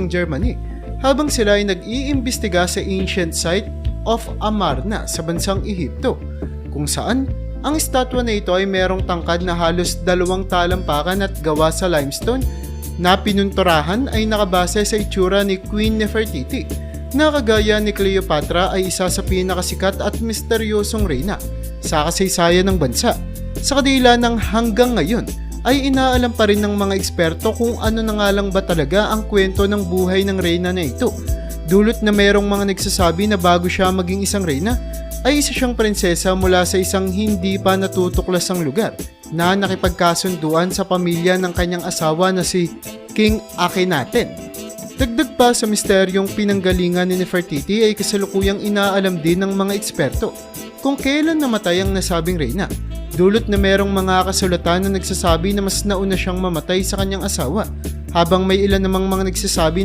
ng Germany habang sila ay nag-iimbestiga sa ancient site of Amarna sa bansang Ehipto, kung saan ang estatwa na ito ay merong tangkad na halos 2 talampakan at gawa sa limestone na pinunturahan ay nakabase sa itsura ni Queen Nefertiti na kagaya ni Cleopatra ay isa sa pinakasikat at misteryosong reyna sa kasaysayan ng bansa. Sa kadila ng hanggang ngayon ay inaalam pa rin ng mga eksperto kung ano na nga lang ba talaga ang kwento ng buhay ng reyna na ito. Dulot na merong mga nagsasabi na bago siya maging isang reyna ay isa siyang prinsesa mula sa isang hindi pa natutuklasang lugar na nakipagkasunduan sa pamilya ng kanyang asawa na si King Akhenaten. Dagdag pa sa misteryong pinanggalingan ni Nefertiti ay kasalukuyang inaalam din ng mga eksperto kung kailan namatay ang nasabing reyna. Dulot na merong mga kasulatan na nagsasabi na mas nauna siyang mamatay sa kanyang asawa, habang may ilan namang mga nagsasabi